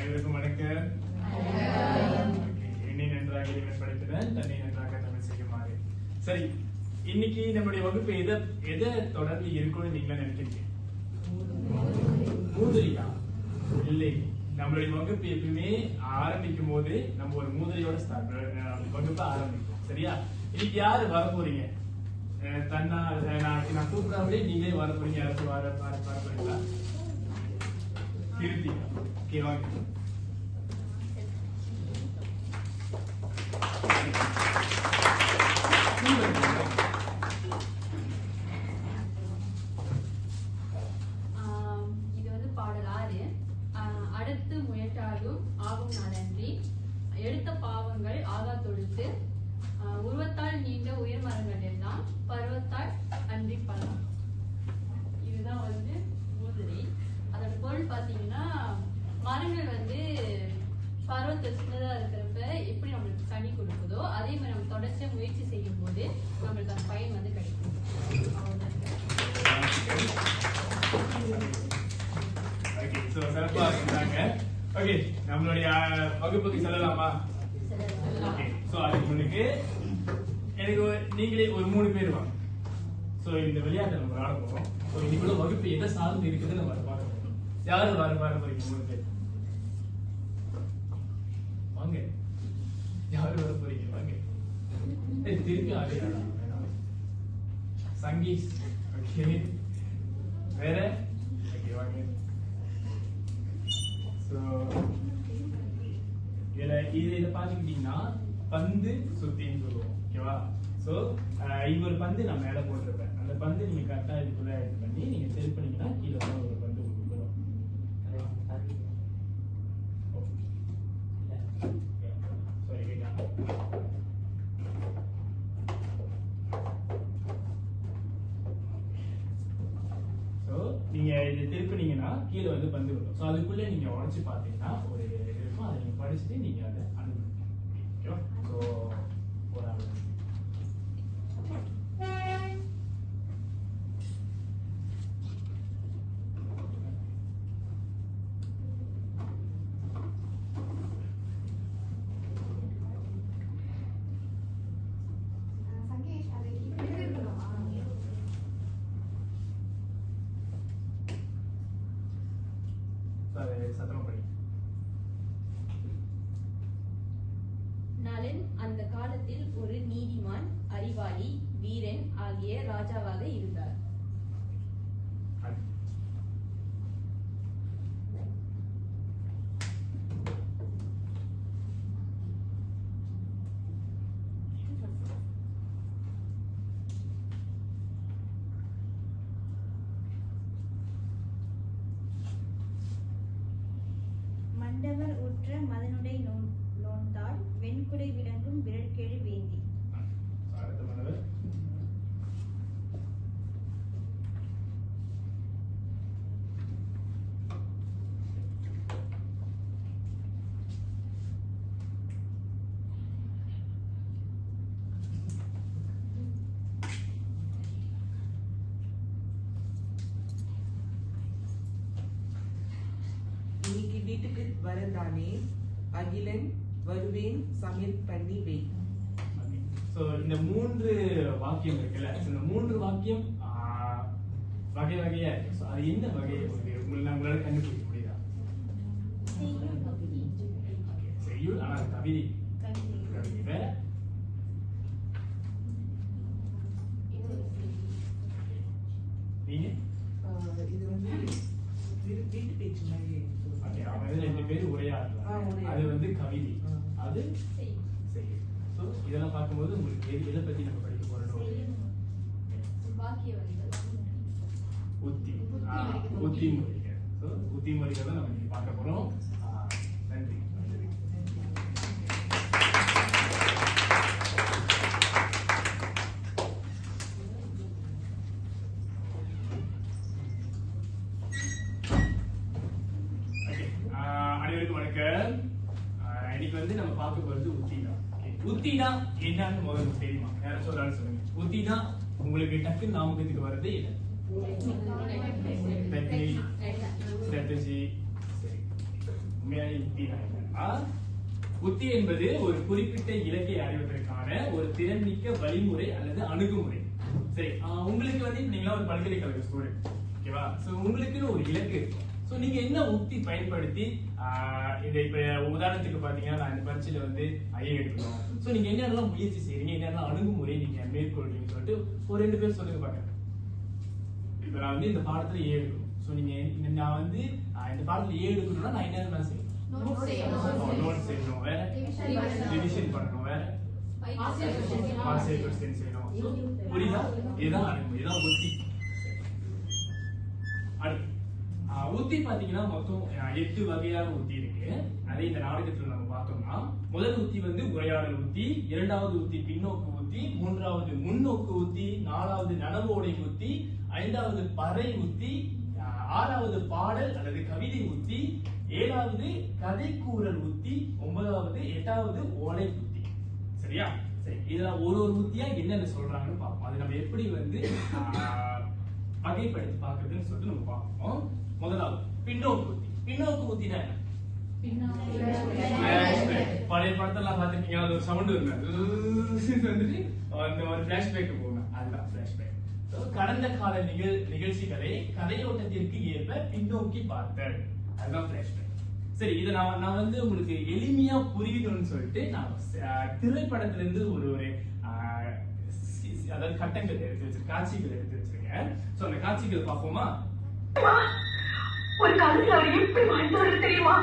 அனைவருக்கும் வணக்கம். என்னை நன்றாக இறைவன் படைத்தவன் தன்னை நன்றாக தமிழ் செய்யுமாறு. சரி, இன்னைக்கு நம்முடைய வகுப்பு எதை தொடர்ந்து இருக்கும்னு நீங்களா நினைக்கிறீங்க? மூதுரையா? இல்லை, நம்மளுடைய வகுப்பு எப்பவுமே ஆரம்பிக்கும் போது நம்ம ஒரு மூதுரையோட வகுப்பு ஆரம்பிக்கும். சரியா? இன்னைக்கு யாரு வர போறீங்க? நான் கூப்பிடாமலே நீங்களே வர போறீங்க. யாராச்சும் வர போறீங்களா? கிருத்திகா. ஓகே, வாங்க. இது வந்து பாடல் 6. அடுத்து முயற்றாலும் ஆகும் நன்றி, எடுத்த பாவங்கள் ஆகா தொழுத்து, உருவத்தால் நீண்ட உயர் மரங்கள் எல்லாம் பருவத்தால் அன்றி பலம். இதுதான் வந்து மூதுரை. அதோட பொருள் பாத்தீங்கன்னா, மரங்கள் வந்து பருவத்தை சின்னதா இருக்கிறப்ப எப்படி நம்மளுக்கு கனி கொடுக்குதோ அதே மாதிரி நம்ம தொடர்ச்சியா முயற்சி செய்யும் போது நம்மளுக்கு அந்த பயன் வந்து கிடைக்கும். நம்மளுடைய வகுப்புக்கு செல்லலாமா? அதுக்கு முன்னுக்கு எனக்கு நீங்களே ஒரு 3 பேர் வாங்க. இந்த விளையாட்டை நம்ம விளையாட போறோம். இன்னைக்குள்ள வகுப்பு எதை சார்ந்து இருக்குதுன்னு நம்ம பார்க்க போறோம். யாரு வர போறீங்க? 3 பேர் வாங்க. யாரு வர போறீங்க? வாங்க. திருப்பி ஆடியா சங்கீஸ். ஓகே, வேற? ஓகே, வாங்க. இதை பாத்துக்கிட்டீங்கன்னா பந்து சுத்தின்னு சொல்லுவோம். ஓகேவா? இங்க ஒரு பந்து நான் மேல போட்டிருப்பேன். அந்த பந்து நீங்க கரெக்டா இதுக்குள்ள இது பண்ணி நீங்க செல் பண்ணீங்கன்னா கீழே ஒரு பந்து உங்களுக்கு வரும். நீங்க இதை திருப்பினீங்கன்னா கீழே வந்து பந்து வரும். அதுக்குள்ள நீங்க உடைச்சு பாத்தீங்கன்னா ஒரு இருக்கும். அதை நீங்க படிச்சுட்டு நீங்க அதை அனுபவிக்கணும். ஒரு ஆள் நலன் அந்த காலத்தில் ஒரு நீதிமான், அறிவாளி, வீரன் ஆகிய ராஜாவாக இருந்தார். மண்டவர் உற்ற மதனுடை நோந்தால் வெண்குடை விளங்கும் விரற்கேடு வேந்தி. இன்னைக்கு வீட்டுக்கு வரதானே, அகிலன் வருவேன் சமையல் பண்ணி வை. இந்த 3 வாக்கியம் இருக்குல்ல, இந்த 3 வாக்கியம் வகை வகையா இருக்கு. அது என்ன வகை உங்களால கண்டுபிடிக்க முடியுதா? செய்யுள். ஆனா கவிதை. வேற? நீங்க இது வந்து வீட்டு பேச்சு மாதிரி. 2 பேர் உரையாடலாம். அது வந்து கவிதை. அது செய்யுள். இதெல்லாம் பார்க்கும்போது உங்களுக்கு எதை பத்தி நம்ம படிக்க போறோம்? உத்திமொழிகள். உத்திமொழிகள் தான் நம்ம பார்க்க போறோம். நன்றி. அனைவருக்கும் வணக்கம். இன்னைக்கு வந்து நம்ம பார்க்க போறது உத்தினா. உத்தினா என்னன்னு முதல்ல தெரியுமா? யாரும் சொல்றாரு சொல்லுங்க. உத்தினா உங்களுக்கு டக்குன்னு நாமக்கத்துக்கு வர்றது என்ன? ஸ்ட்ராட்டஜி. சரி, உண்மையான உத்தி என்னன்னா, உத்தி என்பது ஒரு குறிப்பிட்ட இலக்கை அடைவதற்கான ஒரு திறன்மிக்க வழிமுறை அல்லது அணுகுமுறை. சரி, உங்களுக்கு வந்து நீங்களா ஒரு பல்கலைக்கழக ஸ்டூடெண்ட், ஓகேவா? சோ உங்களுக்குன்னு ஒரு இலக்கு இருக்கும். சோ நீங்க என்ன உத்தி பயன்படுத்தி இந்த இப்ப உதாரணத்துக்கு பாத்தீங்கன்னா நான் இந்த பரீட்சையில வந்து ஐஏ எடுக்கணும். சோ நீங்க என்னென்னலாம் முயற்சி செய்றீங்க, என்னென்னலாம் அணுகுமுறை நீங்க மேற்கொள்றீங்கன்னு சொல்லிட்டு ஒரு 2 பேர் சொல்லுங்க பாக்க. இப்ப நான் வந்து இந்த பாடத்துல ஏ எடுக்கணும். சோ நீங்க நான் வந்து இந்த பாடத்துல ஏ எடுக்கணும்னா நான் என்ன செய்யணும்? நோட் செய்யணும். வேற ரிவிஷன் பண்ணணும். வேற பாஸ் கொஸ்டின் செய்யணும். புரியுதா? இதுதான் அணுகுமுறை, இதுதான் உத்தி. அடுத்து உத்தி பாத்தீங்கன்னா மொத்தம் 8 வகையான உத்தி இருக்கு. அதை இந்த நாடகத்துல நம்ம பார்த்தோம்னா, முதல் உத்தி வந்து உரையாடல் உத்தி, இரண்டாவது உத்தி பின்னோக்கு உத்தி, மூன்றாவது முன்னோக்கு உத்தி, நாலாவது நனவோடை உத்தி, ஐந்தாவது பறை உத்தி, ஆறாவது பாடல் அல்லது கவிதை உத்தி, ஏழாவது கதை கூறல் உத்தி, 9வது 8வது ஓலை உத்தி. சரியா? சரி, இதுல ஒரு உத்தியா என்னென்ன சொல்றாங்கன்னு பார்ப்போம். அது நம்ம எப்படி வந்து வகைப்படுத்தி பார்க்கறதுன்னு சொல்லிட்டு நம்ம பார்ப்போம். முதலாவது பின்னோக்கு உத்தி. பின்னோக்கு உத்தினா என்ன? பழைய படத்தெல்லாம் பாத்துருக்கீங்க, அது ஒரு சவுண்ட் வந்துட்டு அந்த ஒரு பிளாஷ்பேக் போங்க, அதுதான் பிளாஷ்பேக். கடந்த கால நிகழ்ச்சிகளை கதையோட்டத்திற்கு ஏற்ப பின்னோக்கி பார்த்தல், அதுதான் பிளாஷ்பேக். சரி, இதை நான் வந்து உங்களுக்கு எளிமையா புரியணும்னு சொல்லிட்டு நான் திரைப்படத்துல இருந்து ஒரு அதாவது கட்டங்கள் எடுத்து வச்சிருக்கேன், காட்சிகள் எடுத்து வச்சிருக்கேன். சோ அந்த காட்சிகள் பார்ப்போமா? ஒரு காலத்துல அவர் எப்படி வாழ்ந்தாரு தெரியுமா?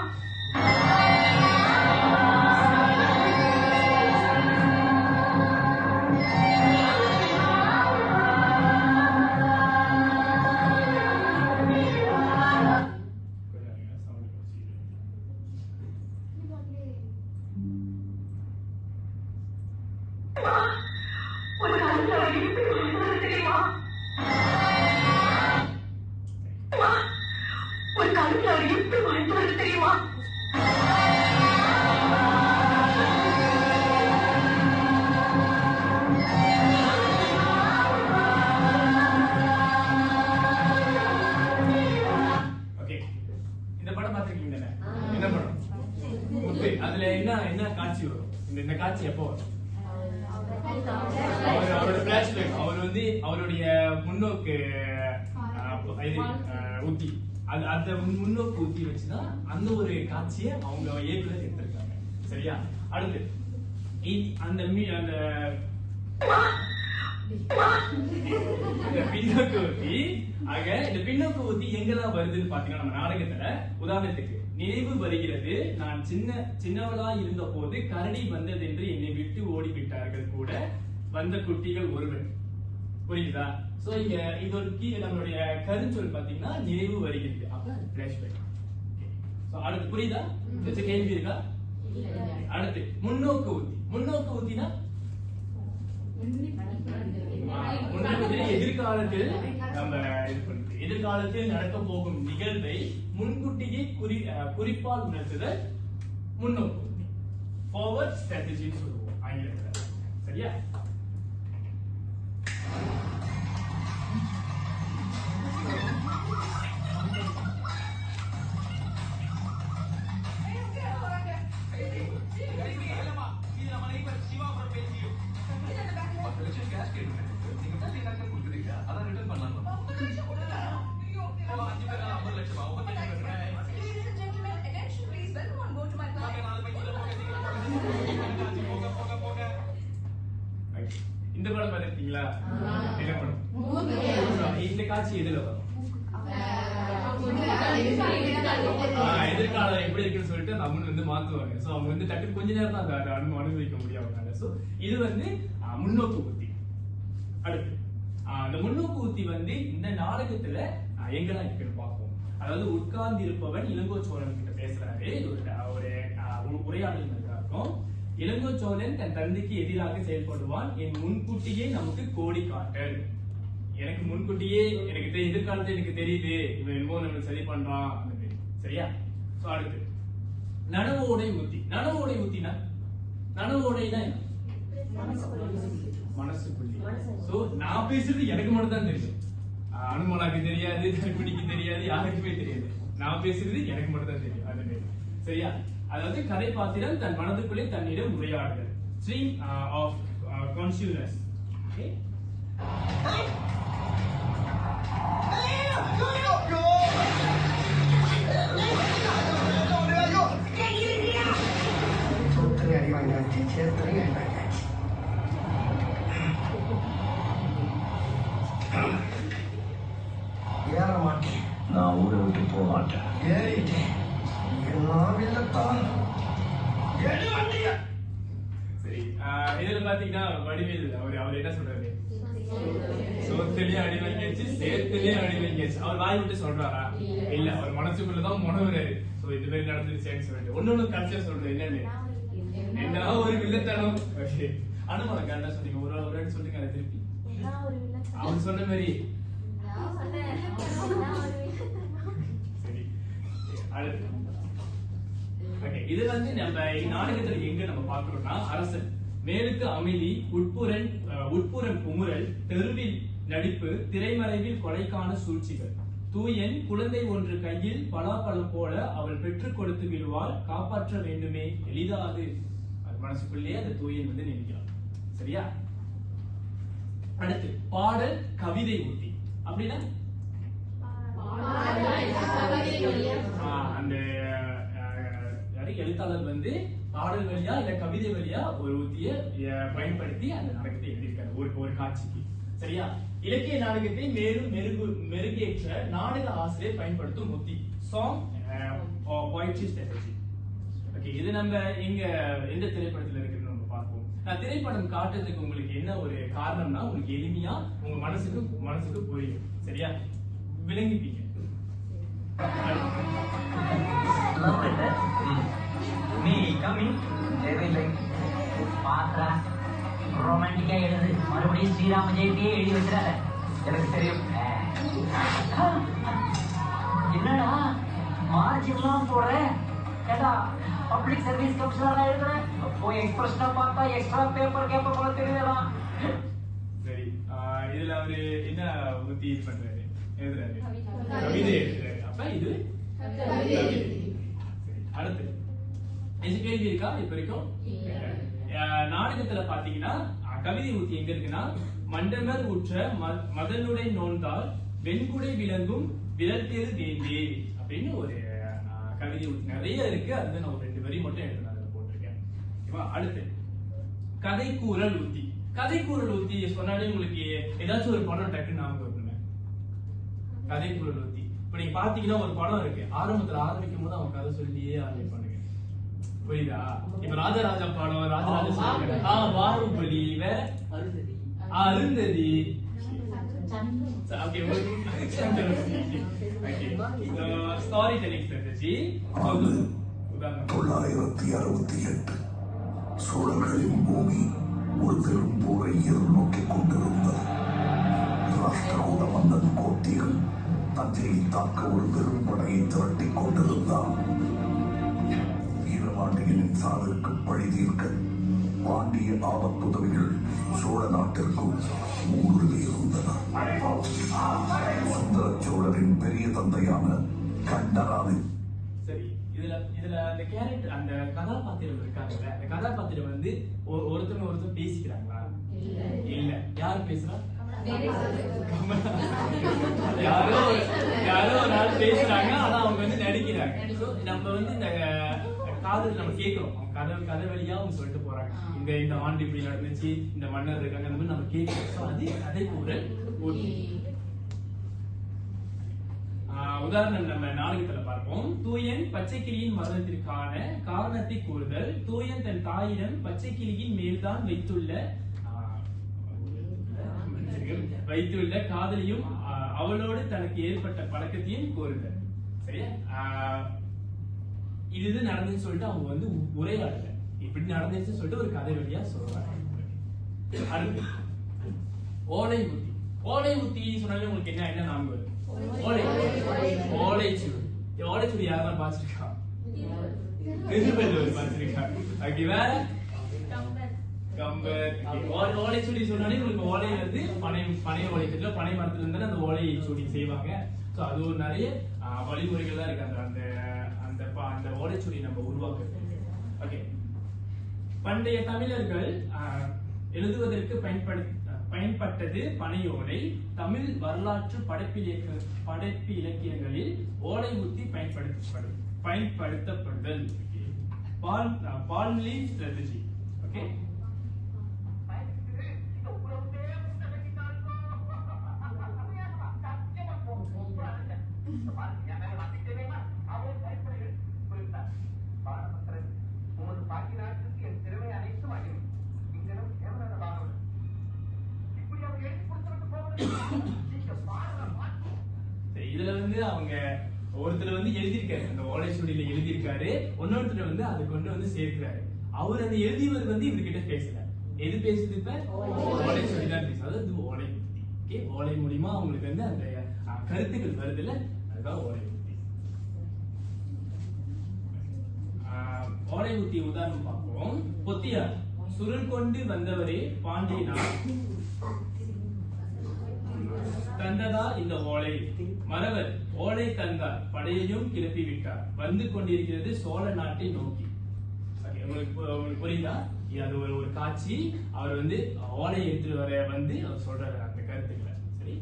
ஒரு காலத்துல அவர் எப்படி வாழ்ந்தாரு தெரியுமா? ஒரு காலத்துல அவர் எப்படி வாழ்ந்தாரு தெரியுமா? ஓகே, இந்த படம் பாத்துருக்கீங்க தானே? என்ன படம்? முத்து. அதுல என்ன காட்சி வரும்? இந்த காட்சி எப்போ வரும்? அவரோட பிளாஷ்பேக், அவர் வந்து அவருடைய முன்னோக்கு உத்தி, அந்த முன்னோக்கு உத்தி வச்சுதான் அந்த ஒரு காட்சியை அவங்க ஏற்கனவே எடுத்திருக்காங்க. சரியா? அடுத்து அந்த பின்னோக்கு ஊத்தி. ஆக இந்த பின்னோக்கு ஊத்தி எங்கெல்லாம் வருதுன்னு பாத்தீங்கன்னா, நம்ம நாடகத்துல உதாரணத்துக்கு நினைவு வருகிறது, நான் சின்னவளா இருந்த போது கரடி வந்தது என்று என்னை விட்டு ஓடிவிட்டார்கள் கூட வந்த குட்டிகள் ஒருவர். புரியுதா? சோ இங்க இது ஒரு நம்மளுடைய கருச்சொல் பாத்தீங்கன்னா நினைவு வருகிறது. அப்ப பிளாஷ்பேக். சோ அடுத்து புரியுதா? கேள்வி இருக்கா? அடுத்து முன்னோக்கு ஊத்தி. முன்னோக்கு ஊத்தினா எதிர்காலத்தில் நம்ம எதிர்காலத்தில் நடக்க போகும் நிகழ்வை முன்கூட்டியே குறிப்பால் உணர்த்துதல் முன்னோக்கு ஊத்தி. ஃபார்வர்ட் ஸ்ட்ராட்டஜின்னு சொல்லுவோம் ஆங்கிலத்துல. சரியா? இந்த படம் பாத்திருக்கீங்களா? என்ன படம்? இந்த காட்சி எதுல வரும்? எதிர்காலம் எப்படி இருக்குன்னு சொல்லிட்டு நம்ம வந்து மாத்துவாங்க. சோ அவங்க வந்து டக்கு கொஞ்ச நேரம் தான் அதை அனுபவிக்க முடியும் அவங்களால. சோ இது வந்து முன்னோக்கு உத்தி. அடுத்து அந்த முன்னோக்கு உத்தி வந்து இந்த நாடகத்துல எங்கெல்லாம் இருக்குன்னு பார்ப்போம். அதாவது உட்கார்ந்து இருப்பவன் இளங்கோச்சோழன் கிட்ட பேசுறாரு. ஒரு உரையாடல் இருக்கும். இளங்கோச்சோழன் தன் தந்தைக்கு எதிராக செயல்படுவான், என் முன்கூட்டியே நமக்கு கோடி காட்டல். எனக்கு முன்கூட்டியே எனக்கு எதிர்காலத்துல எனக்கு தெரியுது, இவன் என்னமோ நம்ம சரி பண்றான். சரியா? சோ அடுத்து நனவோடை உத்தி. நனவோடை உத்தினா நனவோடைனா என்ன? மனசுக்குள்ளி. சோ நான் பேசுறது எனக்கு மட்டும் தான் தெரியும். அனுமனாக்கு தெரியாது, கல்பனிக்கு தெரியாது, யாருக்குமே தெரியாது. நான் பேசுறது எனக்கு மட்டும் தான் தெரியும். அது சரியா? அதாவது கதைபாத்திரம் தன் மனதுக்குள்ளே தன்னிடம் உரையாடுதல். Stream of consciousness. Okay? நான் ஊரை விட்டு போக மாட்டேன். ஏறிட்டேன். சரி, இதுல பாத்தீங்கன்னா வடிவேல் அவர் என்ன சொல்றாரு? சோத்திலேயே அடி வாங்கியாச்சு, சேர்த்திலேயே அடி வாங்கியாச்சு. அவர் வாய் விட்டு சொல்றாரா? இல்ல, அவர் மனசுக்குள்ளதான் முனவுறாரு. சோ இது மாதிரி நடந்துருச்சேன்னு சொல்லிட்டு ஒண்ணு கல்ச்சர் சொல்றது என்னன்னு என்ன ஒரு வில்லத்தனம். அனுமானம் கரெக்டா சொன்னீங்க. ஒரு வாட்டி சொல்லுங்க அதை திருப்பி. அவர் சொன்ன மாதிரி. சரி, அடுத்து. ஓகே, இது வந்து நம்ம நாடகத்துல எங்க நம்ம பாக்குறோம்னா, அரசன் மேலுக்கு அமைதி, உட்புறம் குமுறல், தெருவில் நடிப்பு, திரைமறைவில் கொலைக்கான சூழ்ச்சிகள். தூயன் குழந்தை ஒன்று கையில் பலாப்பழம் போல அவள் பெற்றுக் கொடுத்து விடுவாள், காப்பாற்ற வேண்டுமே எளிதாது. அது மனசுக்குள்ளே அந்த தூயன் வந்து நினைக்கிறான். சரியா? அடுத்து பாடல் கவிதை ஊட்டி. அப்படின்னா அந்த எழுத்தாளர் வந்து பாடல் வழியா இல்ல கவிதை வழியா ஒரு உத்திய பயன்படுத்தி அந்த நாடகத்தை எழுதியிருக்காரு ஒரு காட்சிக்கு. சரியா? இலக்கிய நாடகத்தை மேலும் மெருகேற்ற நாடக ஆசிரியர் பயன்படுத்தும் உத்தி சாங் poetry strategy. ஓகே, இது நம்ம எங்க எந்த திரைப்படத்துல இருக்குன்னு நம்ம பார்ப்போம். நான் திரைப்படம் காட்டுறதுக்கு உங்களுக்கு என்ன ஒரு காரணம்னா, உங்களுக்கு எளிமையா உங்க மனசுக்கு புரியும். சரியா? விளங்கிப்பீங்க. நீ கமிங் தேவையில்லை. பாத்ரா ரொமான்டிக்கா எழுது, மறுபடியும் ஸ்ரீராம ஜெயந்தியே எழுதி வச்சிடாத. எனக்கு தெரியும். என்னடா மார்ஜின்லாம் போற? ஏடா பப்ளிக் சர்வீஸ் கமிஷனரா எழுதுறேன், போய் எக்ஸ்பிரஷனா பார்த்தா எக்ஸ்ட்ரா பேப்பர் கேப்ப போல தெரியுதுடா. சரி, இதுல அவரு என்ன உத்தி பண்றாரு? எழுதுறாரு, கவிதை எழுதுறாரு. அப்ப இது அடுத்து கேள்வி இருக்கா இப்ப வரைக்கும்? நாடகத்துல பாத்தீங்கன்னா கவிதை ஊத்தி எங்க இருக்குன்னா, மண்டமர் உற்ற மதனுடைய நோன்தால் வெண்குடை விளங்கும் விரல்தேறு வேந்தே அப்படின்னு ஒரு கவிதை ஊத்தி நிறைய இருக்கு. அது நான் ஒரு 2 வரி மட்டும் எடுத்து நான் போட்டிருக்கேன். ஓகேவா? அடுத்து கதைக்கூறல் ஊத்தி. கதைக்கூறல் ஊத்தி சொன்னாலே உங்களுக்கு ஏதாச்சும் ஒரு படம் டக்குன்னு ஞாபகம் வருமே. கதைக்கூறல் ஊத்தி இப்ப நீங்க பாத்தீங்கன்னா ஒரு படம் இருக்கு, ஆரம்பத்துல ஆரம்பிக்கும் போது அவங்க கதை சொல்லியே ஆரம்பிப்பானுங்க. புரியுதா? இப்ப ராஜராஜா படம், ராஜராஜ பாகுபலி, வேற அருந்ததி. ஸ்டாரி telling strategy. 968 சோழர்களின் பூமி ஒரு பெரும் போரை எதிர்நோக்கிக் கொண்டிருந்தது. ராஷ்டிரகூட மன்னன் கோட்டியன் தஞ்சையை தாக்க ஒரு பெரும் படையை திரட்டிக் கொண்டிருந்தான். வீரபாண்டியனின் சாவிற்கு பழி தீர்க்க பாண்டிய ஆபத்துதவிகள் சோழ நாட்டிற்கும் ஊடுருவி இருந்தனர். சுந்தர சோழரின் பெரிய தந்தையான கண்டராவின் சரி, இதுல அந்த கேரக்டர், அந்த கதாபாத்திரம் இருக்காங்கல்ல, அந்த கதாபாத்திரம் வந்து ஒருத்தர் பேசிக்கிறாங்களா? இல்ல. யார் பேசுறா? யாரோ ஒரு ஆள் பேசுறாங்க, ஆனா அவங்க வந்து நடிக்கிறாங்க. நம்ம வந்து இந்த காதல் நம்ம கேட்கிறோம், கதை வழியா அவங்க சொல்லிட்டு போறாங்க. இந்த ஆண்டு இப்படி நடந்துச்சு, இந்த மன்னர் இருக்காங்க, அந்த மாதிரி நம்ம கேட்கிறோம். அது கதைக்கூறல் ஊத்தி. உதாரணம் நம்ம நாடகத்துல பார்ப்போம். தூயன் பச்சைக்கிளியின் மரணத்திற்கான காரணத்தை கூறுதல். தூயன் தன் தாயிடம் பச்சைக்கிளியின் மேல்தான் வைத்துள்ள காதலையும் அவளோடு தனக்கு ஏற்பட்ட பழக்கத்தையும் கூறுதல். சரியா? இது நடந்துன்னு சொல்லிட்டு அவங்க வந்து உரையாடல, இப்படி நடந்துச்சு சொல்லிட்டு ஒரு கதை வழியா சொல்றாங்க. அடுத்து ஓலை ஊத்தி. ஓலை ஊத்தி சொன்னாலே உங்களுக்கு என்ன ஞாபகம் வருது? ஓலைச்சுவடி யாரெல்லாம் பாத்துருக்கா? திருவள்ளுவர் பாத்துருக்கா? அப்படி வேற கம்பர். ஓலைச்சுவடி சொன்னாலே உங்களுக்கு ஓலை வந்து பனை ஓலைக்கத்துல பனை மரத்துல இருந்தாலும் அந்த ஓலை சுடி செய்வாங்க. சோ அது ஒரு நிறைய வழிமுறைகள் தான் இருக்கு அந்த அந்த ஓலைச்சுவடி நம்ம உருவாக்குறது. ஓகே, பண்டைய தமிழர்கள் எழுதுவதற்கு பயன்பட்டது பனையோலை. தமிழ் வரலாற்று படைப்பு இலக்கியங்களில் ஓலை உத்தி பயன்படுத்தப்படுதல். Palm leaf strategy. ஓகே, இதுல வந்து அவங்க ஒருத்தர் வந்து எழுதியிருக்காரு, அந்த ஓலைச்சுவடியில எழுதியிருக்காரு, இன்னொருத்தர் வந்து அதை கொண்டு வந்து சேர்க்கிறாரு. அவர் அந்த எழுதியவர் வந்து இவர்கிட்ட பேசல. எது பேசுது? இப்ப ஓலைச்சுவடி தான் பேசுது. அதாவது ஓலை உத்தி. ஓகே, ஓலை மூலியமா அவங்களுக்கு வந்து அந்த கருத்துக்கள் வருதுல, அதுதான் ஓலை உத்தி. ஓலை உத்தி உதாரணம் பார்ப்போம். பொத்தியார். சுருள் கொண்டு வந்தவரே பாண்டியனார் தந்ததா இந்த ஓலை. மறவர் ஓலை தந்தார், படையையும் கிளப்பி விட்டார், வந்து கொண்டிருக்கிறது சோழ நாட்டை நோக்கி. உங்களுக்கு புரியுதா? அது ஒரு காட்சி. அவர் வந்து ஓலை எடுத்துட்டு வர வந்து அவர் சொல்றாரு அந்த கருத்துக்களை. சரி,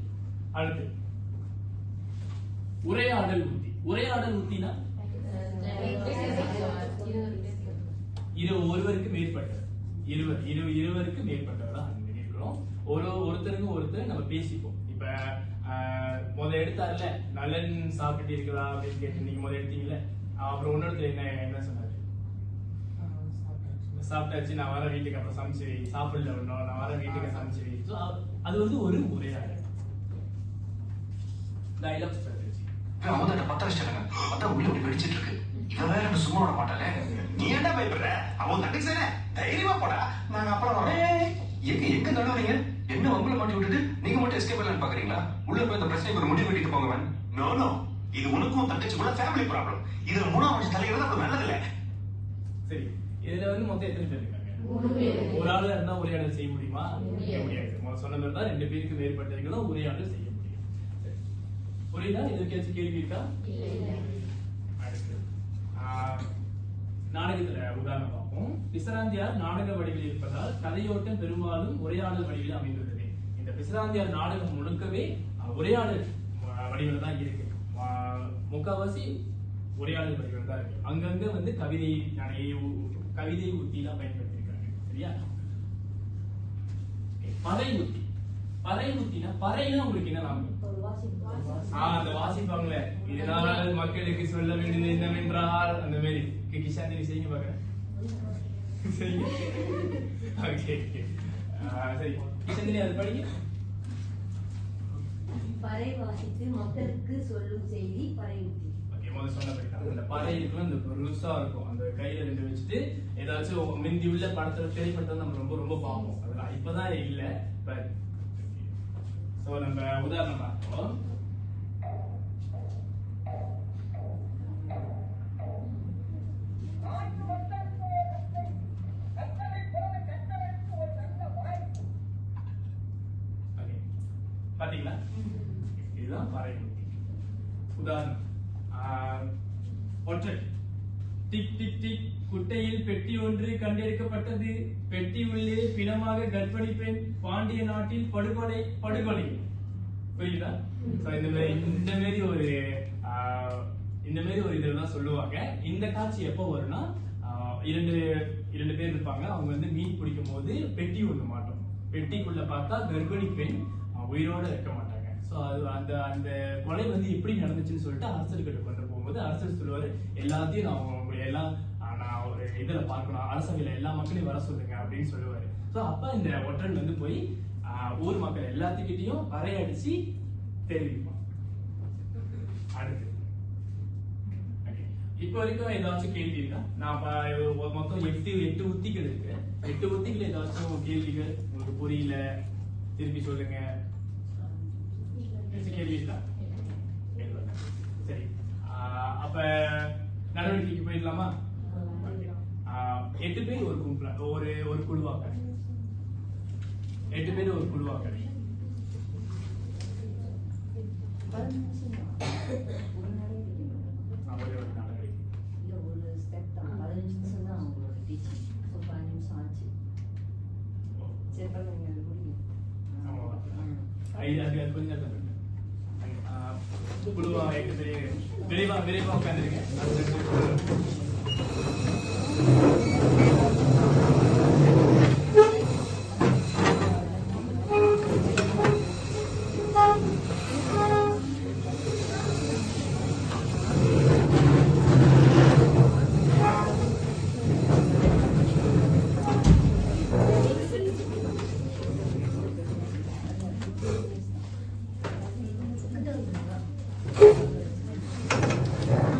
அடுத்து உரையாடல் உத்தி. உரையாடல் உத்தினா இது ஒருவருக்கு மேற்பட்டது, இருவருக்கு மேற்பட்டவர்களா இருக்கிறோம். ஒருத்தருக்கு ஒருத்தர் நம்ம பேசிப்போம். இப்ப முதல் எடுத்தாருல, நல்லன் சாப்பிட்டு இருக்கா அப்படின்னு கேட்டு நீங்க முதல் எடுத்தீங்கல்ல, அப்புறம் இன்னொருத்தர் என்ன சொன்னாரு? சாப்பிட்டாச்சு, நான் வர வீட்டுக்கு, அப்புறம் சமைச்சு சாப்பிடல ஒன்னும், நான் வர வீட்டுக்கு சமைச்சு. அது வந்து ஒரு உரையாடல். Dialogue strategy. அவன் பத்த வச்சிட்டாங்க, அதான் உள்ள இப்படி வெடிச்சிட்டு இருக்கு. இவன் வேற என்ன சும்மா விட மாட்டானே. நீ என்ன பயப்படுற? அவன் தண்ணிக்கு சேர தைரியமா போடா, நாங்க அப்புறம் வரோம். எங்க தடவுறீங்க? என்ன உங்களை மாட்டி விட்டுட்டு நீங்க மட்டும் எஸ்கேப் பண்ணலான்னு பாக்குறீங்களா? உள்ள போய் இந்த பிரச்சனை ஒரு முடிவு கட்டிட்டு போங்க. நோ, இது உனக்கும் தங்கச்சிக்குள்ள ஃபேமிலி ப்ராப்ளம். இதுல மூணாம் வருஷம் தலைவர் அது நல்லது இல்ல. சரி, இதுல வந்து மொத்தம் எத்தனை பேர் இருக்காங்க? ஒரு ஆளு இருந்தா உரையாடல் செய்ய முடியுமா? முடியாது. சொன்ன மாதிரி தான் 2 பேருக்கு மேற்பட்டவங்களும் உரையாடல் செய்ய முடியும். புரியுதா? இதுக்கு கேள்வி இருக்கா? அடுத்து நாடகத்துல உதாரணம் பார்ப்போம். பிசிராந்தியார் நாடக வடிவில் இருப்பதால் கதையோட்டம் பெரும்பாலும் உரையாடல் வடிவில் அமைந்துள்ளது. இந்த பிசிராந்தியார் நாடகம் முழுக்கவே உரையாடல் வடிவில் தான் இருக்கு. முக்காவாசி உரையாடல் வடிவில் தான் இருக்கு. அங்கங்க வந்து கவிதை உத்தி தான் பயன்படுத்திருக்காங்க. சரியா? பறை உத்தி. பறை உத்தினா பறைனா உங்களுக்கு என்ன நாம? அந்த வாசிப்பாங்களே, இதனால் மக்களுக்கு சொல்ல வேண்டியது என்னவென்றால் அந்த மாதிரி. கிஷாந்திரி செய்யுங்க பாக்குறேன். சரி, கிஷாந்திரி அது படிங்க. பறை வாசித்து மக்களுக்கு சொல்லும் செய்தி பறை உத்தி. முதல்ல சொன்ன அந்த பறை இருக்கும், அந்த ருசா இருக்கும், அந்த கையில 2 வச்சுட்டு ஏதாச்சும் மிந்தி உள்ள படத்துல திரைப்படத்தை நம்ம ரொம்ப ரொம்ப பார்ப்போம். அதெல்லாம் இப்பதான் இல்ல. சோ நம்ம உதாரணம் பார்ப்போம். பாத்தீங்களா? இதுதான் பறை உத்தி. உதாரணம் ஒற்றை. டிக் டிக் டிக், குட்டையில் பெட்டி ஒன்று கண்டெடுக்கப்பட்டது. பெட்டி உள்ளே பிணமாக கர்ப்பிணி பெண், பாண்டிய நாட்டில் படுகொலை. புரியுதா? இந்த மாதிரி ஒரு இதெல்லாம் சொல்லுவாங்க. இந்த காட்சி எப்போ வரும்னா, 2 பேர் இருப்பாங்க. அவங்க வந்து மீன் பிடிக்கும் போது பெட்டி ஒண்ணு மாட்டோம். பெட்டிக்குள்ள பார்த்தா கர்ப்பிணி பெண் உயிரோட இருக்க மாட்டாங்க. சோ அது அந்த கொலை வந்து எப்படி நடந்துச்சுன்னு சொல்லிட்டு அரசர்கிட்ட கொண்டு போகும்போது அரசர் சொல்லுவாரு, எல்லாத்தையும் நான் ஒரு இதுல பார்க்கணும், அரசவையில எல்லா மக்களையும் வர சொல்லுங்க அப்படின்னு சொல்லுவாரு. சோ அப்ப இந்த ஒற்றன் வந்து போய் ஊர் மக்கள் எல்லாத்துக்கிட்டையும் வரையடிச்சு தெரிவிப்பான். அடுத்து இப்ப வரைக்கும் ஏதாச்சும் கேள்வி இருக்கா? நான் மொத்தம் 8 உத்திகள் இருக்கு. 8 உத்திகள் ஏதாச்சும் கேள்விகள் உங்களுக்கு புரியல திருப்பி சொல்லுங்க. கேள்வி இருக்கா? சரி, அப்ப நடவடிக்கைக்கு போயிடலாமா? 8 பேர் ஒரு கும்பலா ஒரு குழுவாக்க 8 பேர் ஒரு குழுவாக்க அது கொஞ்சம் குழுவா விரைவா உட்காந்துருங்க.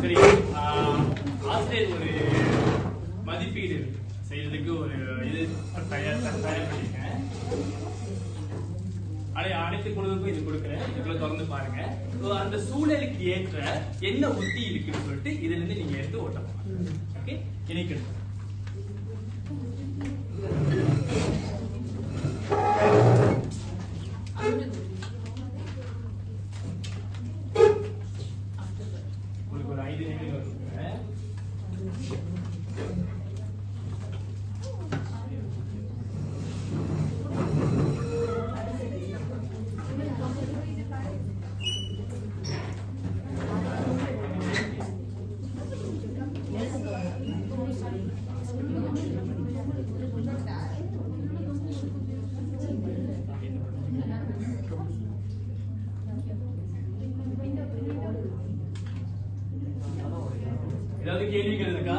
சரி, ஆசிரியர் ஒரு மதிப்பீடு செய்யறதுக்கு ஒரு இது தயார் பண்ணிருக்கேன். அனைத்து குழுவுக்கும் இது கொடுக்குறேன். இதுக்குள்ள திறந்து பாருங்க. அந்த சூழலுக்கு ஏற்ற என்ன உத்தி இருக்குன்னு சொல்லிட்டு இதுல இருந்து நீங்க எடுத்து ஓட்டலாம். ஓகே, இணைக்கணும். உங்களுக்கு ஒரு 5 நிமிடம் கொடுக்குறேன். ஏதாவது கேள்விகள் இருக்கா?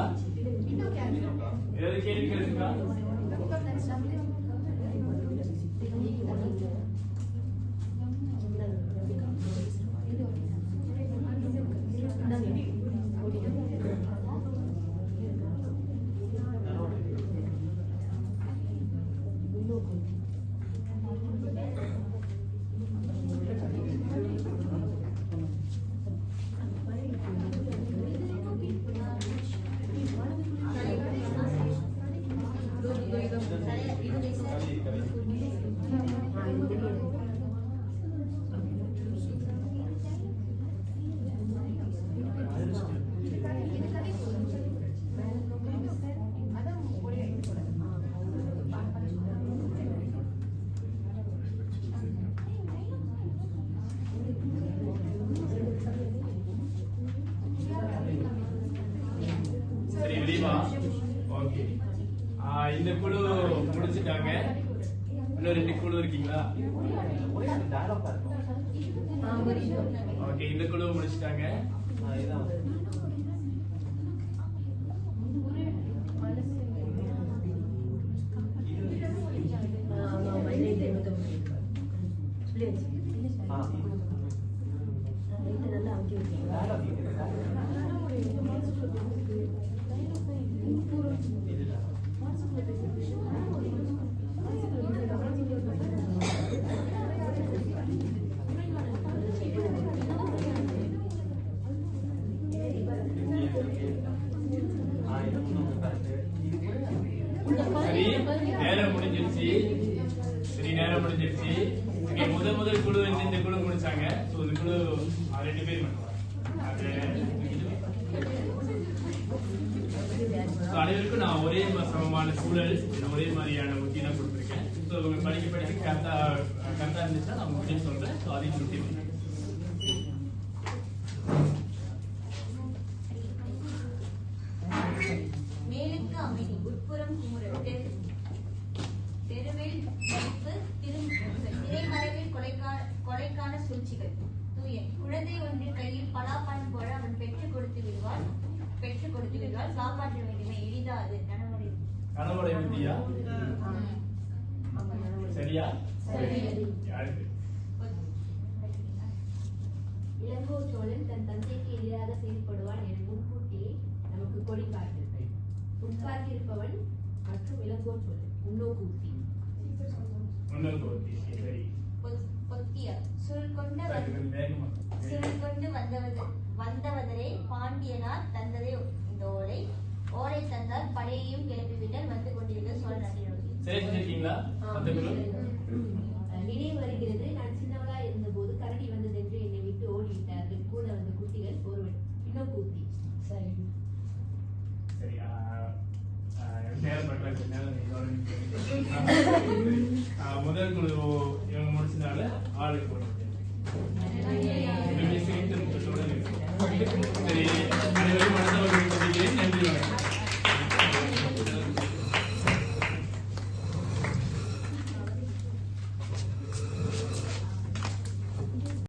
சரி, விரிவா. ஓகே, இந்த குழு முடிச்சிட்டாங்க. இன்னும் 2 குழு இருக்கீங்களா? ஓகே, இந்த குழு முடிச்சிட்டாங்க. சரி, நேரம் முடிஞ்சிருச்சு. ஓகே, முதல் குழு இந்த குழு முடிச்சாங்க. சோ இந்த குழு 2 பேர் பண்ணுவாங்க. அனைவருக்கும் நான் ஒரே சமமான சூழல், ஒரே மாதிரியான உத்தி தான் கொடுத்துருக்கேன். ஸோ இவங்க படிக்க கரெக்டா இருந்துச்சுன்னா நான் உங்களுக்கு சொல்றேன். ஸோ அதையும் சுற்றி மேலுக்கு அமைதி உட்புறம் குமுறல் தெருவில் மதிப்பு திரைமறைவில் கொலைக்கான சூழ்ச்சிகள் தூயன் குழந்தை ஒன்றின் கையில் பலாப்பழம் போல அவன் பெற்றுக் கொடுத்து விடுவாள் காப்பாற்ற வேண்டுமே எளிதா அது கணவனை வித்தியா சரியா? இளங்கோ சோழன் தன் தந்தைக்கு எதிராக செயல்படுவான் என முன்கூட்டியே நமக்கு கொடி காட்டு. உட்கார்ந்திருப்பவன் மற்றும் இளங்கோ சோழன் முன்னோக்கு உத்தி. சரி, சுருள் கொண்டு வந்தவதரே பாண்டியனார் தந்ததே இந்த ஓலை தந்தால் படையையும் கிளப்பிவிட்டால் வந்து கொண்டிருக்க சோழ நாட்டில் நினைவு வருகிறது. நான் சின்னவளா இருந்த போது கரடி வந்ததென்று என்னை விட்டு ஓடிவிட்டார்கள். கூட வந்த குட்டிகள் ஒருவன் பின்னோக்கு உத்தி. சரி, முதல் குழு இவங்க முடிச்சு அதனால ஆளுக்கு ஒன்று சேர்த்து முகத்தோட சரி